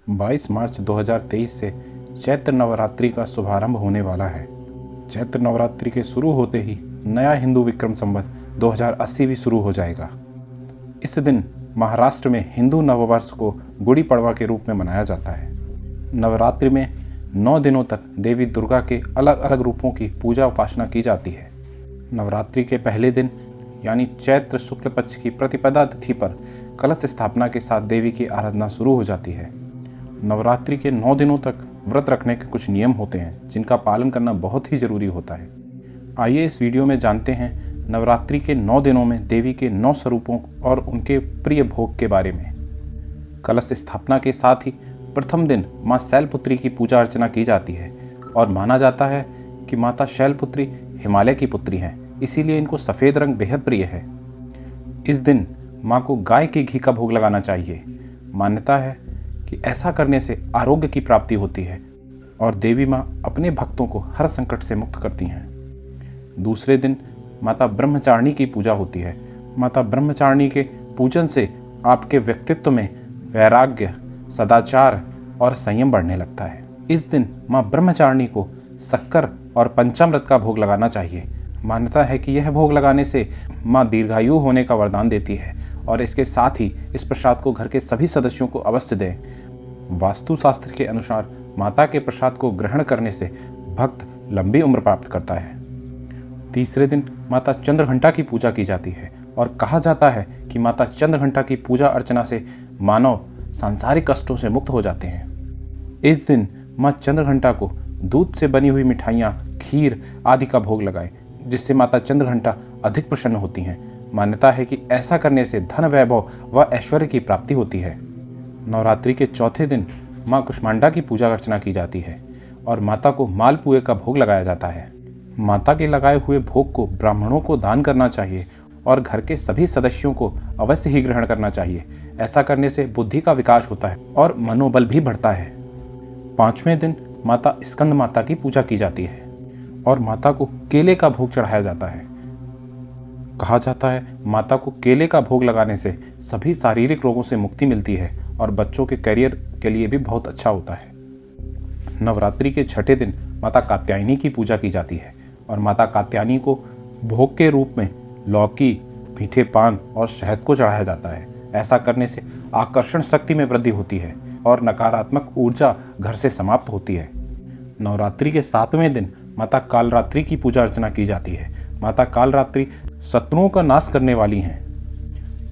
22 मार्च 2023 से चैत्र नवरात्रि का शुभारंभ होने वाला है। चैत्र नवरात्रि के शुरू होते ही नया हिंदू विक्रम संवत 2080 भी शुरू हो जाएगा। इस दिन महाराष्ट्र में हिंदू नववर्ष को गुड़ी पड़वा के रूप में मनाया जाता है। नवरात्रि में 9 दिनों तक देवी दुर्गा के अलग अलग रूपों की पूजा उपासना की जाती है। नवरात्रि के पहले दिन यानी चैत्र शुक्ल पक्ष की प्रतिपदा तिथि पर कलश स्थापना के साथ देवी की आराधना शुरू हो जाती है। नवरात्रि के 9 दिनों तक व्रत रखने के कुछ नियम होते हैं जिनका पालन करना बहुत ही जरूरी होता है। आइए इस वीडियो में जानते हैं नवरात्रि के 9 दिनों में देवी के 9 स्वरूपों और उनके प्रिय भोग के बारे में। कलश स्थापना के साथ ही प्रथम दिन माँ शैलपुत्री की पूजा अर्चना की जाती है और माना जाता है कि माता शैलपुत्री हिमालय की पुत्री हैं, इसीलिए इनको सफ़ेद रंग बेहद प्रिय है। इस दिन माँ को गाय के घी का भोग लगाना चाहिए। मान्यता है कि ऐसा करने से आरोग्य की प्राप्ति होती है और देवी माँ अपने भक्तों को हर संकट से मुक्त करती हैं। दूसरे दिन माता ब्रह्मचारिणी की पूजा होती है। माता ब्रह्मचारिणी के पूजन से आपके व्यक्तित्व में वैराग्य, सदाचार और संयम बढ़ने लगता है। इस दिन माँ ब्रह्मचारिणी को शक्कर और पंचामृत का भोग लगाना चाहिए। मान्यता है कि यह भोग लगाने से माँ दीर्घायु होने का वरदान देती है और इसके साथ ही इस प्रसाद को घर के सभी सदस्यों को अवश्य दें। वास्तुशास्त्र के अनुसार माता के प्रसाद को ग्रहण करने से भक्त लंबी उम्र प्राप्त करता है। तीसरे दिन माता चंद्रघंटा की पूजा की जाती है और कहा जाता है कि माता चंद्रघंटा की पूजा अर्चना से मानव सांसारिक कष्टों से मुक्त हो जाते हैं। इस दिन माँ चंद्रघंटा को दूध से बनी हुई मिठाइयाँ, खीर आदि का भोग लगाएं, जिससे माता चंद्रघंटा अधिक प्रसन्न होती हैं। मान्यता है कि ऐसा करने से धन, वैभव व ऐश्वर्य की प्राप्ति होती है। नवरात्रि के चौथे दिन माँ कुष्मांडा की पूजा अर्चना की जाती है और माता को मालपुए का भोग लगाया जाता है। माता के लगाए हुए भोग को ब्राह्मणों को दान करना चाहिए और घर के सभी सदस्यों को अवश्य ही ग्रहण करना चाहिए। ऐसा करने से बुद्धि का विकास होता है और मनोबल भी बढ़ता है। 5वें दिन माता स्कंद माता की पूजा की जाती है और माता को केले का भोग चढ़ाया जाता है। कहा जाता है माता को केले का भोग लगाने से सभी शारीरिक रोगों से मुक्ति मिलती है और बच्चों के करियर के लिए भी बहुत अच्छा होता है। नवरात्रि के 6ठे दिन माता कात्यायनी की पूजा की जाती है और माता कात्यायनी को भोग के रूप में लौकी, मीठे पान और शहद को चढ़ाया जाता है। ऐसा करने से आकर्षण शक्ति में वृद्धि होती है और नकारात्मक ऊर्जा घर से समाप्त होती है। नवरात्रि के 7वें दिन माता कालरात्रि की पूजा अर्चना की जाती है। माता कालरात्रि शत्रुओं का नाश करने वाली हैं।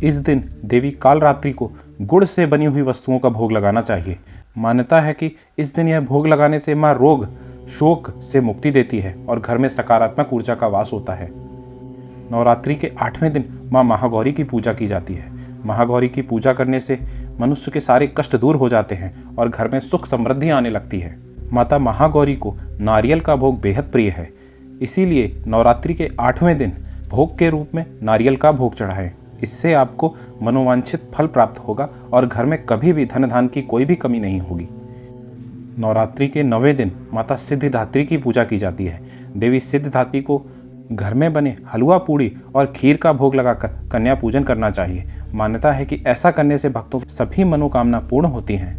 इस दिन देवी कालरात्रि को गुड़ से बनी हुई वस्तुओं का भोग लगाना चाहिए। मान्यता है कि इस दिन यह भोग लगाने से माँ रोग, शोक से मुक्ति देती है और घर में सकारात्मक ऊर्जा का वास होता है। नवरात्रि के 8वें दिन माँ महागौरी की पूजा की जाती है। महागौरी की पूजा करने से मनुष्य के सारे कष्ट दूर हो जाते हैं और घर में सुख समृद्धि आने लगती है। माता महागौरी को नारियल का भोग बेहद प्रिय है, इसीलिए नवरात्रि के 8वें दिन भोग के रूप में नारियल का भोग चढ़ाएं। इससे आपको मनोवांछित फल प्राप्त होगा और घर में कभी भी धन धान की कोई भी कमी नहीं होगी। नवरात्रि के 9वें दिन माता सिद्धिदात्री की पूजा की जाती है। देवी सिद्धिदात्री को घर में बने हलवा पूड़ी और खीर का भोग लगाकर कन्या पूजन करना चाहिए। मान्यता है कि ऐसा करने से भक्तों की सभी मनोकामना पूर्ण होती हैं।